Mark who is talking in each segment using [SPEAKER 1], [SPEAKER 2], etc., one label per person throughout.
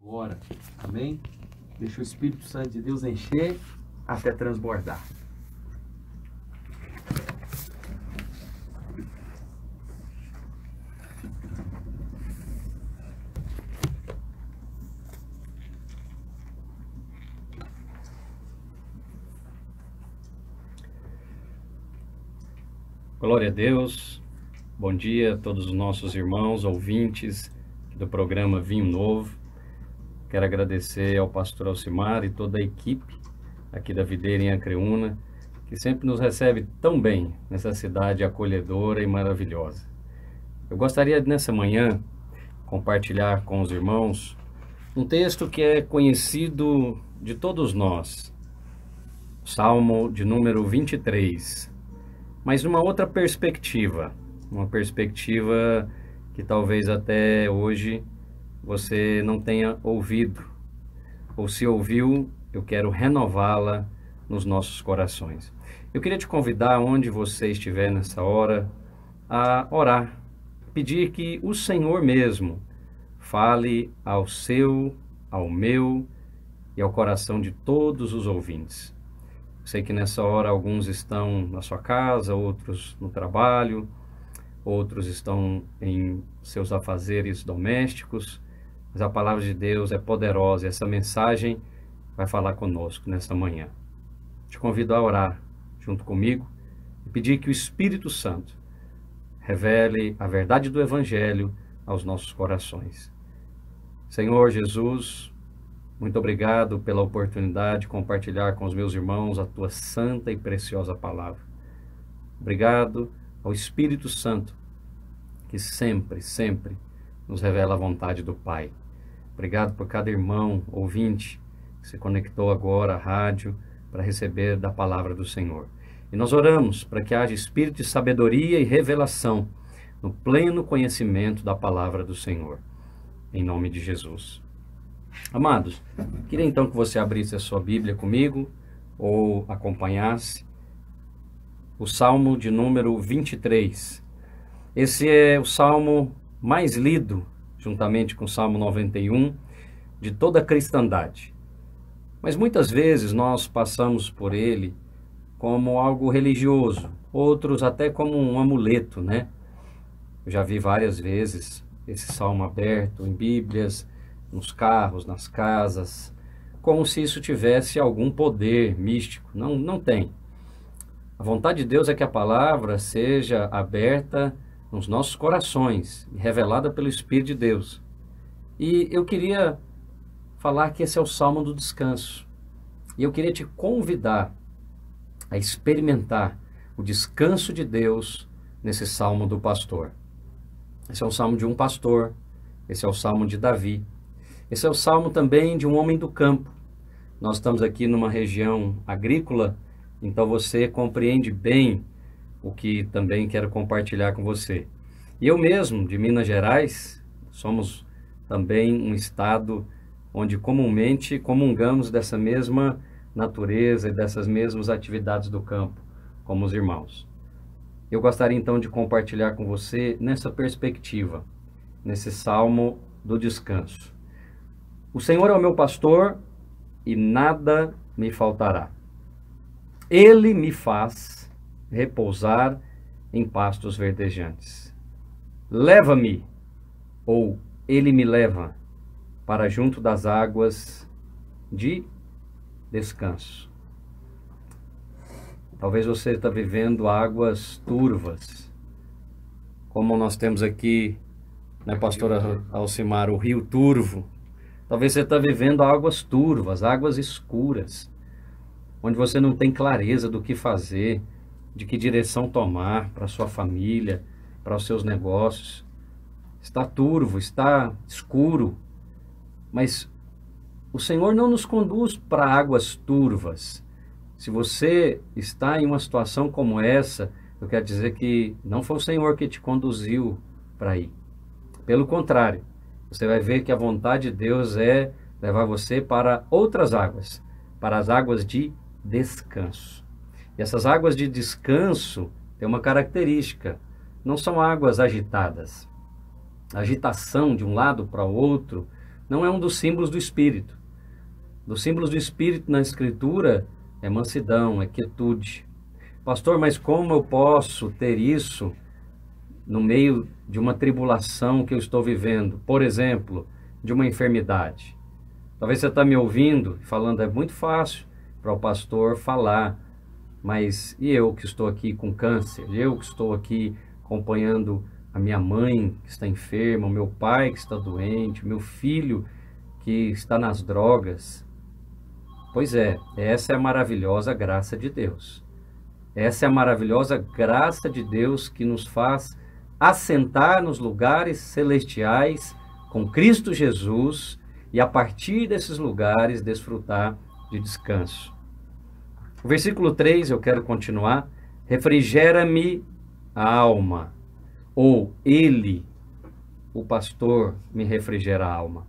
[SPEAKER 1] agora. Amém? Deixa o Espírito Santo de Deus encher até transbordar.
[SPEAKER 2] Glória a Deus, bom dia a todos os nossos irmãos, ouvintes do programa Vinho Novo. Quero agradecer ao pastor Alcimar e toda a equipe aqui da Videira em Acreúna, que sempre nos recebe tão bem nessa cidade acolhedora e maravilhosa. Eu gostaria nessa manhã compartilhar com os irmãos um texto que é conhecido de todos nós, Salmo de número 23, mas numa outra perspectiva, uma perspectiva que talvez até hoje você não tenha ouvido, ou se ouviu, eu quero renová-la nos nossos corações. Eu queria te convidar, onde você estiver nessa hora, a orar, pedir que o Senhor mesmo fale ao seu, ao meu e ao coração de todos os ouvintes. Sei que nessa hora alguns estão na sua casa, outros no trabalho, outros estão em seus afazeres domésticos, mas a palavra de Deus é poderosa e essa mensagem vai falar conosco nessa manhã. Te convido a orar junto comigo e pedir que o Espírito Santo revele a verdade do Evangelho aos nossos corações. Senhor Jesus, muito obrigado pela oportunidade de compartilhar com os meus irmãos a tua santa e preciosa palavra. Obrigado ao Espírito Santo, que sempre, sempre nos revela a vontade do Pai. Obrigado por cada irmão, ouvinte, que se conectou agora à rádio para receber da palavra do Senhor. E nós oramos para que haja espírito de sabedoria e revelação no pleno conhecimento da palavra do Senhor. Em nome de Jesus. Amados, queria então que você abrisse a sua Bíblia comigo ou acompanhasse o Salmo de número 23. Esse é o Salmo mais lido, juntamente com o Salmo 91, de toda a cristandade. Mas muitas vezes nós passamos por ele como algo religioso, outros até como um amuleto, né? Eu já vi várias vezes esse salmo aberto em Bíblias, nos carros, nas casas, como se isso tivesse algum poder místico. Não tem. A vontade de Deus é que a palavra seja aberta nos nossos corações e revelada pelo Espírito de Deus. E eu queria falar que esse é o Salmo do descanso. E eu queria te convidar a experimentar o descanso de Deus nesse Salmo do pastor. Esse é o Salmo de um pastor, esse é o Salmo de Davi. Esse é o salmo também de um homem do campo. Nós estamos aqui numa região agrícola, então você compreende bem o que também quero compartilhar com você. E eu mesmo, de Minas Gerais, somos também um estado onde comumente comungamos dessa mesma natureza e dessas mesmas atividades do campo, como os irmãos. Eu gostaria então de compartilhar com você nessa perspectiva, nesse salmo do descanso. O Senhor é o meu pastor e nada me faltará. Ele me faz repousar em pastos verdejantes. Leva-me, ou ele me leva, para junto das águas de descanso. Talvez você está vivendo águas turvas, como nós temos aqui, né, pastora Alcimar, o Rio Turvo. Talvez você está vivendo águas turvas, águas escuras, onde você não tem clareza do que fazer, de que direção tomar para a sua família, para os seus negócios. Está turvo, está escuro, mas o Senhor não nos conduz para águas turvas. Se você está em uma situação como essa, eu quero dizer que não foi o Senhor que te conduziu para aí. Pelo contrário, você vai ver que a vontade de Deus é levar você para outras águas, para as águas de descanso. E essas águas de descanso têm uma característica, não são águas agitadas. A agitação de um lado para o outro não é um dos símbolos do Espírito. Dos símbolos do Espírito na Escritura é mansidão, é quietude. Pastor, mas como eu posso ter isso no meio de uma tribulação que eu estou vivendo? Por exemplo, de uma enfermidade. Talvez você está me ouvindo falando, é muito fácil para o pastor falar, mas e eu que estou aqui com câncer? Eu que estou aqui acompanhando a minha mãe que está enferma, o meu pai que está doente, o meu filho que está nas drogas? Pois é, essa é a maravilhosa graça de Deus. Essa é a maravilhosa graça de Deus que nos faz assentar nos lugares celestiais com Cristo Jesus e a partir desses lugares desfrutar de descanso. O versículo 3, eu quero continuar. Refrigera-me a alma, ou Ele, o pastor, me refrigera a alma.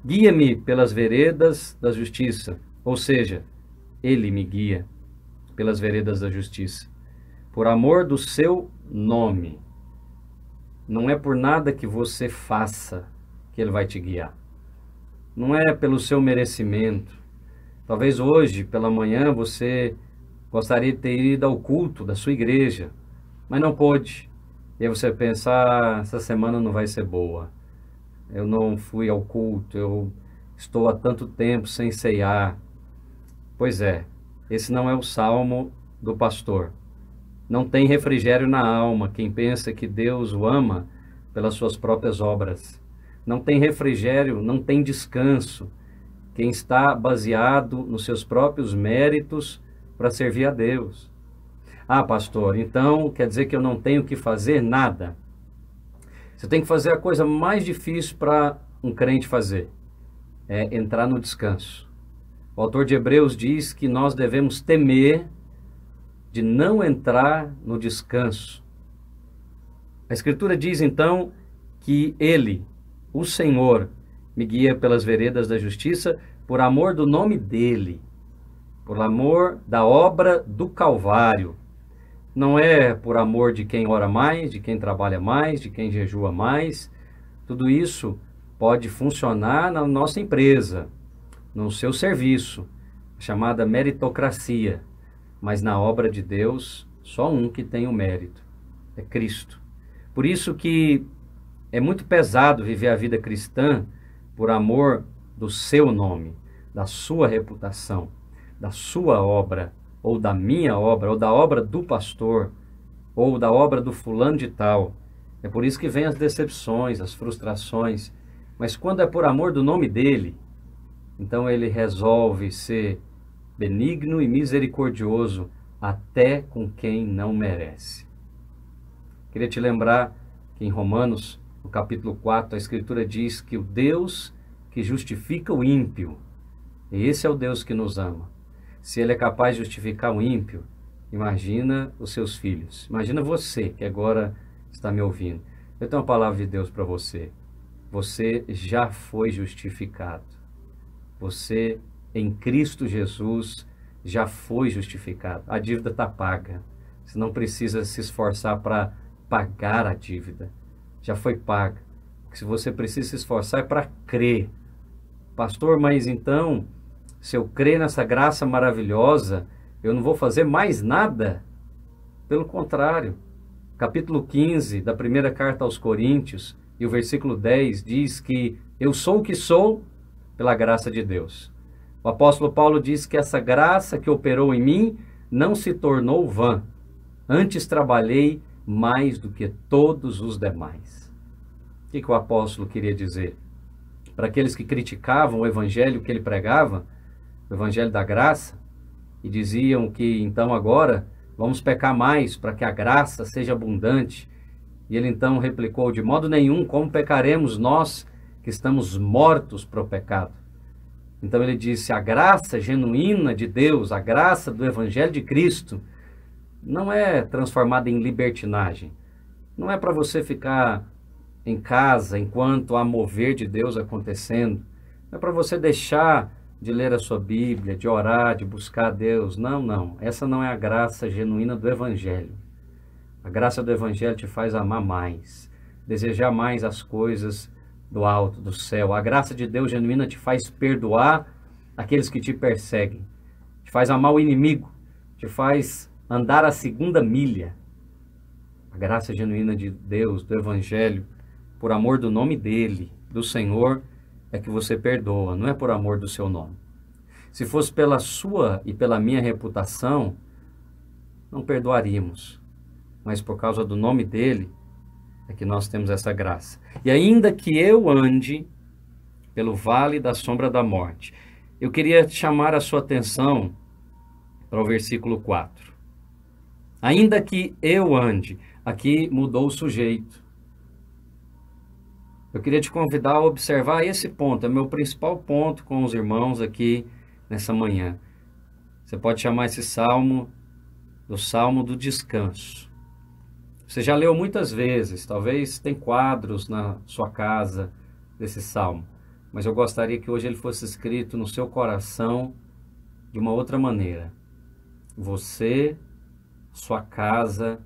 [SPEAKER 2] Guia-me pelas veredas da justiça, ou seja, Ele me guia pelas veredas da justiça, por amor do seu nome. Não é por nada que você faça que Ele vai te guiar. Não é pelo seu merecimento. Talvez hoje, pela manhã, você gostaria de ter ido ao culto da sua igreja, mas não pôde. E aí você pensa, essa semana não vai ser boa. Eu não fui ao culto, eu estou há tanto tempo sem ceiar. Pois é, esse não é o salmo do pastor. Não tem refrigério na alma quem pensa que Deus o ama pelas suas próprias obras. Não tem refrigério, não tem descanso quem está baseado nos seus próprios méritos para servir a Deus. Ah, pastor, então quer dizer que eu não tenho que fazer nada? Você tem que fazer a coisa mais difícil para um crente fazer, é entrar no descanso. O autor de Hebreus diz que nós devemos temer de não entrar no descanso. A Escritura diz então que Ele, o Senhor, me guia pelas veredas da justiça por amor do nome dEle, por amor da obra do Calvário. Não é por amor de quem ora mais, de quem trabalha mais, de quem jejua mais. Tudo isso pode funcionar na nossa empresa, no seu serviço, chamada meritocracia. Mas na obra de Deus, só um que tem o mérito, é Cristo. Por isso que é muito pesado viver a vida cristã por amor do seu nome, da sua reputação, da sua obra, ou da minha obra, ou da obra do pastor, ou da obra do fulano de tal. É por isso que vem as decepções, as frustrações. Mas quando é por amor do nome dele, então ele resolve ser benigno e misericordioso até com quem não merece. Queria te lembrar que em Romanos, no capítulo 4, a Escritura diz que o Deus que justifica o ímpio, e esse é o Deus que nos ama. Se Ele é capaz de justificar o ímpio, imagina os seus filhos. Imagina você que agora está me ouvindo. Eu tenho uma palavra de Deus para você. Você já foi justificado. Você, em Cristo Jesus, já foi justificado. A dívida está paga. Você não precisa se esforçar para pagar a dívida. Já foi paga. Se você precisa se esforçar é para crer. Pastor, mas então, se eu crer nessa graça maravilhosa, eu não vou fazer mais nada? Pelo contrário. Capítulo 15 da primeira carta aos Coríntios, e o versículo 10 diz que eu sou o que sou pela graça de Deus. O apóstolo Paulo diz que essa graça que operou em mim não se tornou vã. Antes trabalhei mais do que todos os demais. O que o apóstolo queria dizer? Para aqueles que criticavam o evangelho que ele pregava, o evangelho da graça, e diziam que então agora vamos pecar mais para que a graça seja abundante. E ele então replicou: de modo nenhum, como pecaremos nós que estamos mortos para o pecado? Então ele disse: a graça genuína de Deus, a graça do evangelho de Cristo, não é transformada em libertinagem. Não é para você ficar em casa enquanto há mover de Deus acontecendo. Não é para você deixar de ler a sua Bíblia, de orar, de buscar a Deus. Não, não. Essa não é a graça genuína do Evangelho. A graça do Evangelho te faz amar mais, desejar mais as coisas do alto do céu. A graça de Deus genuína te faz perdoar aqueles que te perseguem, te faz amar o inimigo, te faz andar a segunda milha. A graça genuína de Deus, do Evangelho, por amor do nome dele, do Senhor, é que você perdoa, não é por amor do seu nome. Se fosse pela sua e pela minha reputação, não perdoaríamos. Mas por causa do nome dele, é que nós temos essa graça. E ainda que eu ande pelo vale da sombra da morte, eu queria chamar a sua atenção para o versículo 4. Ainda que eu ande, aqui mudou o sujeito. Eu queria te convidar a observar esse ponto, é meu principal ponto com os irmãos aqui nessa manhã. Você pode chamar esse salmo do Salmo do Descanso. Você já leu muitas vezes, talvez tem quadros na sua casa desse salmo, mas eu gostaria que hoje ele fosse escrito no seu coração de uma outra maneira. Você, sua casa,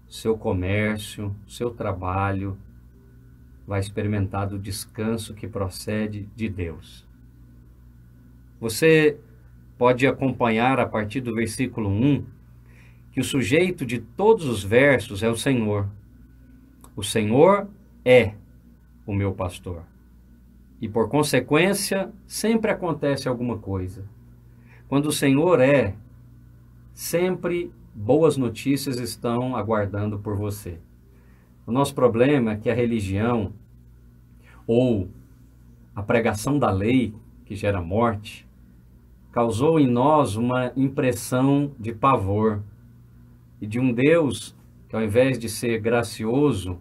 [SPEAKER 2] seu comércio, seu trabalho, vai experimentar do descanso que procede de Deus. Você pode acompanhar a partir do versículo 1, que o sujeito de todos os versos é o Senhor. O Senhor é o meu pastor. E por consequência, sempre acontece alguma coisa. Quando o Senhor é, sempre boas notícias estão aguardando por você. O nosso problema é que a religião ou a pregação da lei, que gera morte, causou em nós uma impressão de pavor e de um Deus que, ao invés de ser gracioso,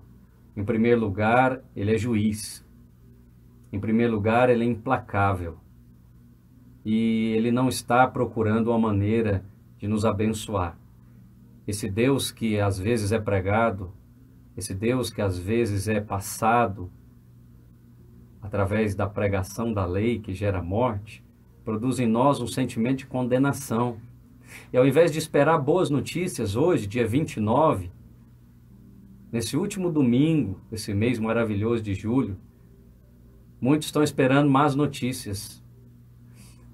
[SPEAKER 2] em primeiro lugar, ele é juiz. Em primeiro lugar, ele é implacável. E ele não está procurando uma maneira de nos abençoar. Esse Deus que às vezes é pregado, esse Deus que às vezes é passado através da pregação da lei que gera morte, produz em nós um sentimento de condenação. E ao invés de esperar boas notícias hoje, dia 29, nesse último domingo, esse mês maravilhoso de julho, muitos estão esperando más notícias.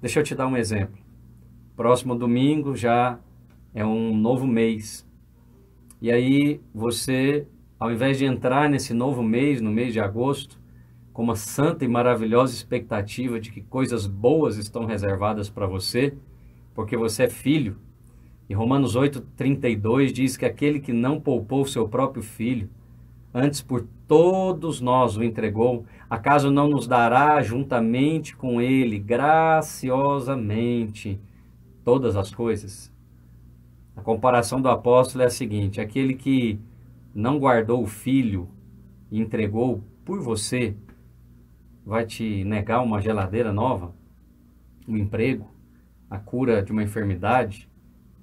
[SPEAKER 2] Deixa eu te dar um exemplo. Próximo domingo já é um novo mês. E aí você, ao invés de entrar nesse novo mês, no mês de agosto, com uma santa e maravilhosa expectativa de que coisas boas estão reservadas para você, porque você é filho. E Romanos 8,32 diz que aquele que não poupou seu próprio filho, antes por todos nós o entregou, acaso não nos dará juntamente com ele, graciosamente, todas as coisas? A comparação do apóstolo é a seguinte: aquele que não guardou o filho e entregou por você, vai te negar uma geladeira nova, um emprego, a cura de uma enfermidade?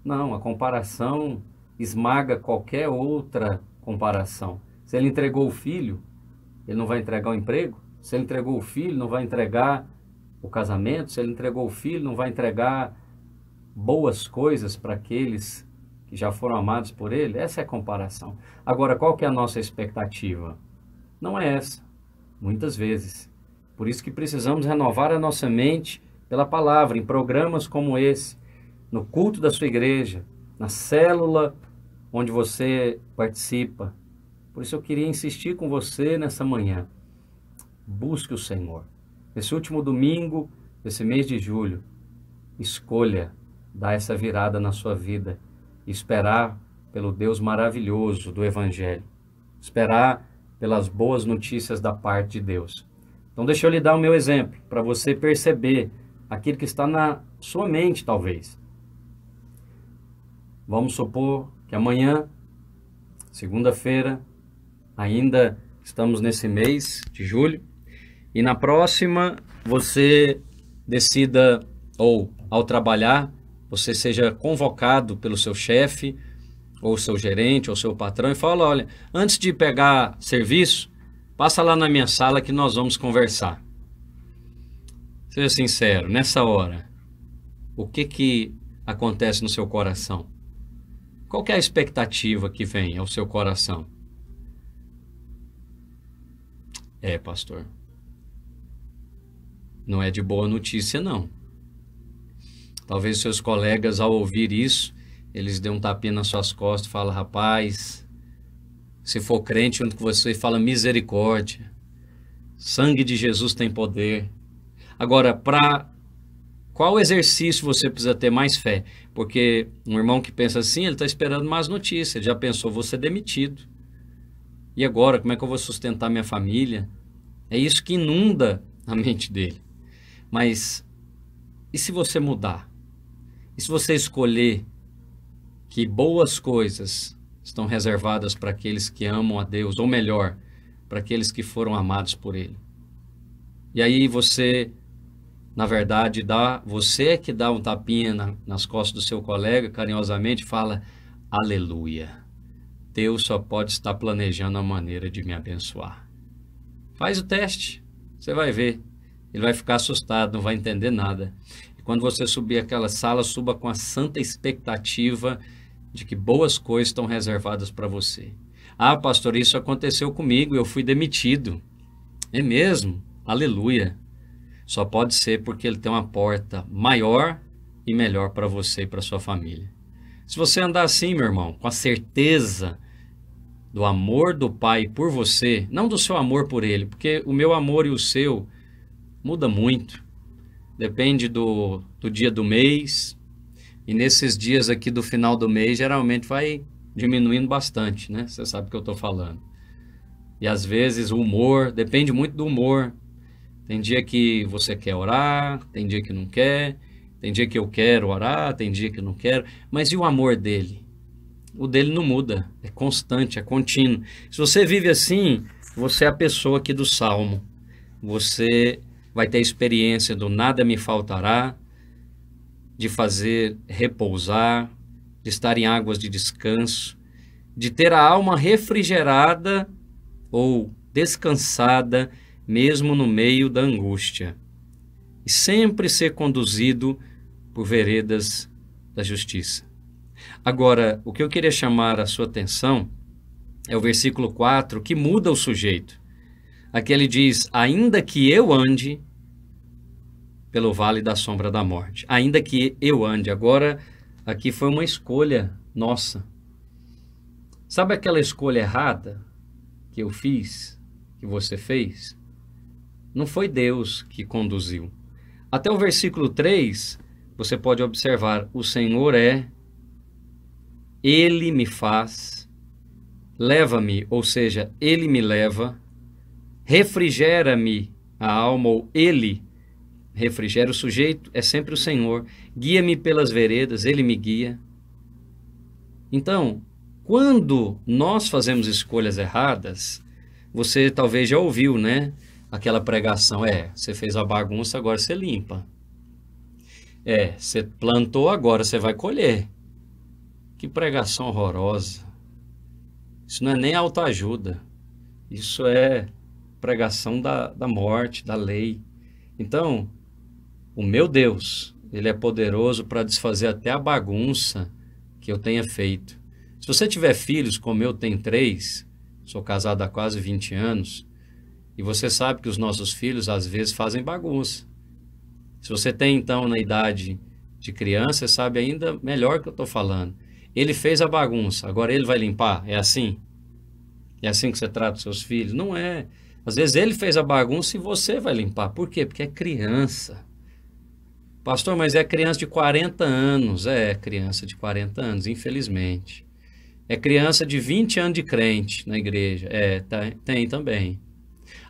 [SPEAKER 2] Não, a comparação esmaga qualquer outra comparação. Se ele entregou o filho, ele não vai entregar o emprego? Se ele entregou o filho, não vai entregar o casamento? Se ele entregou o filho, não vai entregar boas coisas para aqueles que já foram amados por ele? Essa é a comparação. Agora, qual que é a nossa expectativa? Não é essa, muitas vezes. Por isso que precisamos renovar a nossa mente pela palavra, em programas como esse, no culto da sua igreja, na célula onde você participa. Por isso eu queria insistir com você nessa manhã. Busque o Senhor. Nesse último domingo, desse mês de julho, escolha dar essa virada na sua vida e esperar pelo Deus maravilhoso do Evangelho. Esperar pelas boas notícias da parte de Deus. Então deixa eu lhe dar o meu exemplo, para você perceber aquilo que está na sua mente, talvez. Vamos supor que amanhã, segunda-feira, ainda estamos nesse mês de julho, e na próxima você decida, ou ao trabalhar, você seja convocado pelo seu chefe, ou seu gerente, ou seu patrão, e fala: olha, antes de pegar serviço, passa lá na minha sala que nós vamos conversar. Seja sincero, nessa hora, o que acontece no seu coração? Qual que é a expectativa que vem ao seu coração? Pastor, não é de boa notícia, não. Talvez seus colegas, ao ouvir isso, eles dêem um tapinha nas suas costas e falam: rapaz, se for crente junto com você, fala misericórdia. Sangue de Jesus tem poder. Agora, para qual exercício você precisa ter mais fé? Porque um irmão que pensa assim, ele está esperando más notícias. Ele já pensou: vou ser demitido. E agora, como é que eu vou sustentar minha família? É isso que inunda a mente dele. Mas e se você mudar? E se você escolher que boas coisas estão reservadas para aqueles que amam a Deus, ou melhor, para aqueles que foram amados por Ele? E aí você, na verdade, você é que dá um tapinha nas costas do seu colega, carinhosamente, e fala: aleluia, Deus só pode estar planejando a maneira de me abençoar. Faz o teste, você vai ver. Ele vai ficar assustado, não vai entender nada. E quando você subir aquela sala, suba com a santa expectativa de que boas coisas estão reservadas para você. Ah, pastor, isso aconteceu comigo, eu fui demitido. É mesmo? Aleluia. Só pode ser porque ele tem uma porta maior e melhor para você e para sua família. Se você andar assim, meu irmão, com a certeza do amor do Pai por você, não do seu amor por Ele, porque o meu amor e o seu muda muito. Depende do dia do mês. E nesses dias aqui do final do mês, geralmente vai diminuindo bastante, né? Você sabe o que eu estou falando. E às vezes o humor, depende muito do humor. Tem dia que você quer orar, tem dia que não quer, tem dia que eu quero orar, tem dia que não quero. Mas e o amor dele? O dele não muda, é constante, é contínuo. Se você vive assim, você é a pessoa aqui do Salmo. Você vai ter a experiência do nada me faltará, de fazer repousar, de estar em águas de descanso, de ter a alma refrigerada ou descansada, mesmo no meio da angústia, e sempre ser conduzido por veredas da justiça. Agora, o que eu queria chamar a sua atenção é o versículo 4, que muda o sujeito. Aqui ele diz: ainda que eu ande pelo vale da sombra da morte. Ainda que eu ande. Agora, aqui foi uma escolha nossa. Sabe aquela escolha errada que eu fiz, que você fez? Não foi Deus que conduziu. Até o versículo 3, você pode observar: o Senhor Ele me faz, leva-me, ou seja, Ele me leva, refrigera-me a alma, ou Ele refrigera. O sujeito é sempre o Senhor. Guia-me pelas veredas, Ele me guia. Então, quando nós fazemos escolhas erradas, você talvez já ouviu, né? Aquela pregação: você fez a bagunça, agora você limpa. Você plantou, agora você vai colher. Que pregação horrorosa. Isso não é nem autoajuda. Isso é pregação da morte, da lei. Então, o meu Deus, Ele é poderoso para desfazer até a bagunça que eu tenha feito. Se você tiver filhos, como eu tenho 3, sou casado há quase 20 anos, e você sabe que os nossos filhos às vezes fazem bagunça. Se você tem então na idade de criança, você sabe ainda melhor que eu estou falando. Ele fez a bagunça, agora ele vai limpar? É assim? É assim que você trata os seus filhos? Não é. Às vezes ele fez a bagunça e você vai limpar. Por quê? Porque é criança. Pastor, mas é criança de 40 anos. É criança de 40 anos, infelizmente. É criança de 20 anos de crente na igreja. Tem também.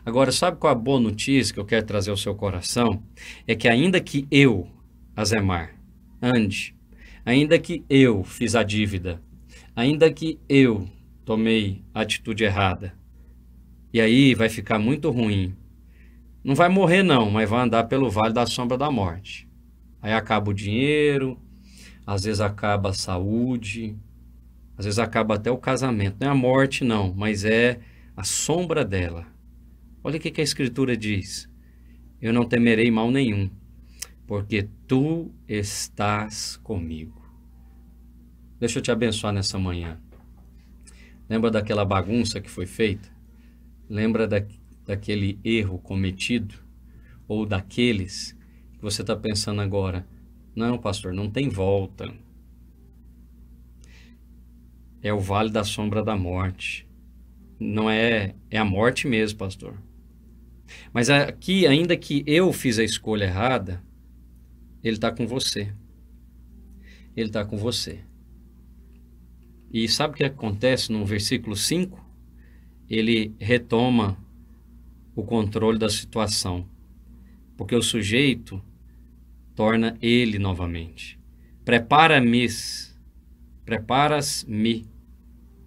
[SPEAKER 2] Agora, sabe qual a boa notícia que eu quero trazer ao seu coração? É que ainda que eu, Azemar, ande, ainda que eu fiz a dívida, ainda que eu tomei a atitude errada, e aí vai ficar muito ruim. Não vai morrer não, mas vai andar pelo vale da sombra da morte. Aí acaba o dinheiro, às vezes acaba a saúde, às vezes acaba até o casamento. Não é a morte não, mas é a sombra dela. Olha o que a Escritura diz: eu não temerei mal nenhum, porque tu estás comigo. Deixa eu te abençoar nessa manhã. Lembra daquela bagunça que foi feita? Lembra daquele erro cometido? ou daqueles que você está pensando agora, não, pastor, não tem volta. É o vale da sombra da morte. Não é a morte mesmo, pastor. Mas aqui, ainda que eu fiz a escolha errada, ele está com você. Ele está com você. E sabe o que acontece no versículo 5? Ele retoma o controle da situação. Porque o sujeito torna ele novamente. Preparas-me.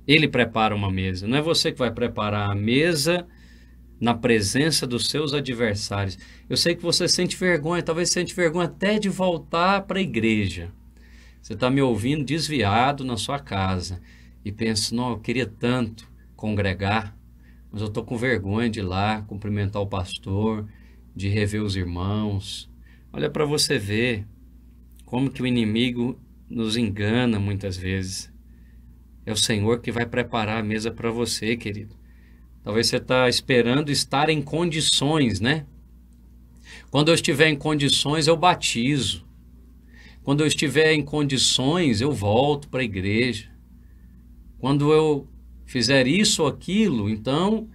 [SPEAKER 2] Ele prepara uma mesa. Não é você que vai preparar a mesa na presença dos seus adversários. Eu sei que você sente vergonha, talvez sente vergonha até de voltar para a igreja. Você está me ouvindo desviado na sua casa e pensa, não, eu queria tanto congregar, mas eu estou com vergonha de ir lá cumprimentar o pastor, de rever os irmãos. Olha para você ver como que o inimigo nos engana muitas vezes. É o Senhor que vai preparar a mesa para você, querido. Talvez você está esperando estar em condições, né? Quando eu estiver em condições, eu batizo. Quando eu estiver em condições, eu volto para a igreja. Quando eu fizer isso ou aquilo, então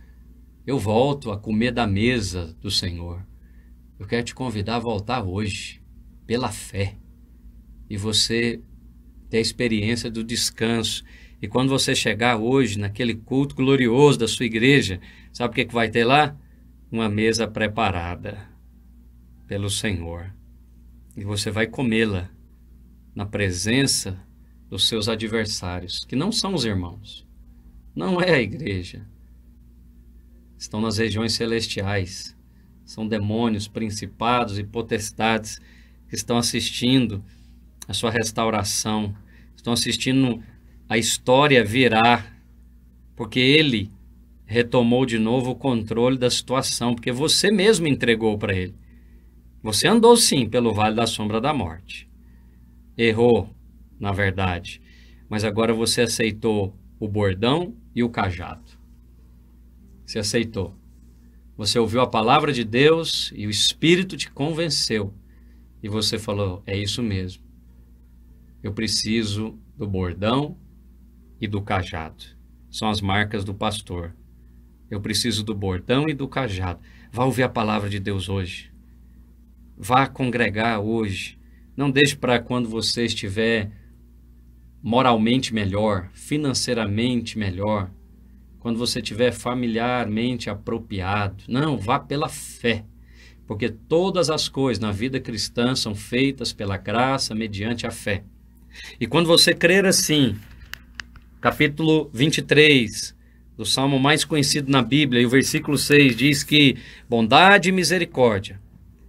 [SPEAKER 2] eu volto a comer da mesa do Senhor. Eu quero te convidar a voltar hoje, pela fé. E você ter a experiência do descanso. E quando você chegar hoje naquele culto glorioso da sua igreja, sabe o que vai ter lá? Uma mesa preparada pelo Senhor. E você vai comê-la na presença dos seus adversários, que não são os irmãos, não é a igreja. Estão nas regiões celestiais. São demônios, principados e potestades que estão assistindo a sua restauração, estão assistindo a história virar, porque ele retomou de novo o controle da situação, porque você mesmo entregou para ele. Você andou sim pelo vale da sombra da morte. Errou, na verdade, mas agora você aceitou o bordão e o cajado. Você aceitou. Você ouviu a palavra de Deus e o Espírito te convenceu. E você falou, é isso mesmo. Eu preciso do bordão e do cajado. São as marcas do pastor. Eu preciso do bordão e do cajado. Vá ouvir a palavra de Deus hoje. Vá congregar hoje. Não deixe para quando você estiver moralmente melhor, financeiramente melhor, quando você estiver familiarmente apropriado. Não, vá pela fé. Porque todas as coisas na vida cristã são feitas pela graça mediante a fé. E quando você crer assim, capítulo 23, do salmo mais conhecido na Bíblia, e o versículo 6 diz que bondade e misericórdia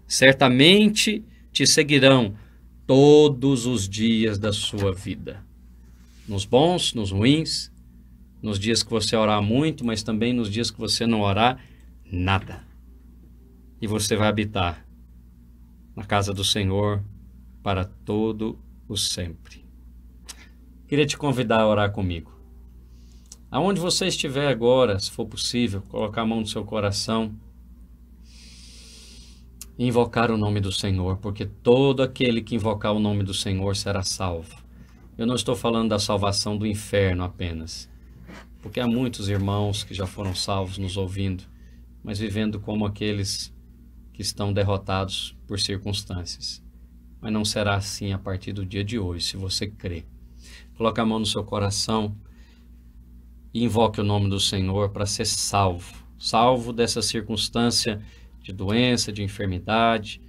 [SPEAKER 2] certamente te seguirão todos os dias da sua vida. Nos bons, nos ruins, nos dias que você orar muito, mas também nos dias que você não orar, nada. E você vai habitar na casa do Senhor para todo o sempre. Queria te convidar a orar comigo. Aonde você estiver agora, se for possível, colocar a mão no seu coração e invocar o nome do Senhor, porque todo aquele que invocar o nome do Senhor será salvo. Eu não estou falando da salvação do inferno apenas, porque há muitos irmãos que já foram salvos nos ouvindo, mas vivendo como aqueles que estão derrotados por circunstâncias. Mas não será assim a partir do dia de hoje, se você crê. Coloque a mão no seu coração e invoque o nome do Senhor para ser salvo. Salvo dessa circunstância de doença, de enfermidade.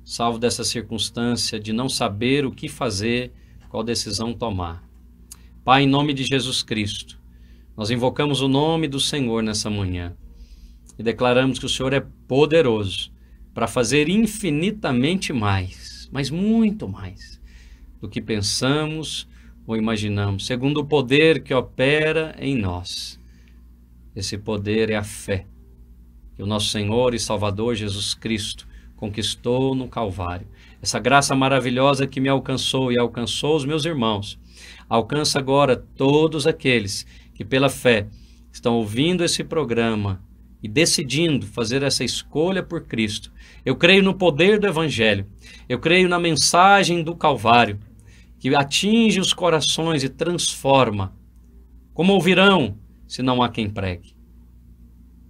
[SPEAKER 2] Salvo dessa circunstância de não saber o que fazer, qual decisão tomar. Pai, em nome de Jesus Cristo, nós invocamos o nome do Senhor nessa manhã e declaramos que o Senhor é poderoso para fazer infinitamente mais, mas muito mais, do que pensamos ou imaginamos, segundo o poder que opera em nós. Esse poder é a fé que o nosso Senhor e Salvador Jesus Cristo conquistou no Calvário. Essa graça maravilhosa que me alcançou e alcançou os meus irmãos, alcança agora todos aqueles que pela fé estão ouvindo esse programa e decidindo fazer essa escolha por Cristo. Eu creio no poder do Evangelho, eu creio na mensagem do Calvário, que atinge os corações e transforma. Como ouvirão se não há quem pregue?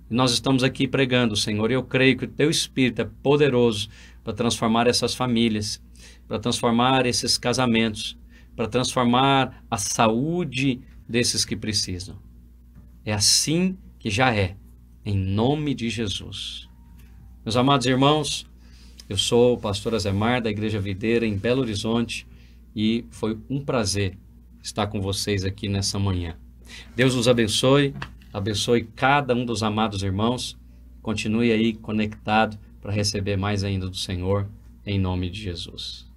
[SPEAKER 2] E nós estamos aqui pregando, Senhor, e eu creio que o Teu Espírito é poderoso para transformar essas famílias, para transformar esses casamentos, para transformar a saúde desses que precisam. É assim que já é, em nome de Jesus. Meus amados irmãos, eu sou o pastor Azemar da Igreja Videira em Belo Horizonte e foi um prazer estar com vocês aqui nessa manhã. Deus os abençoe, abençoe cada um dos amados irmãos. Continue aí conectado para receber mais ainda do Senhor, em nome de Jesus.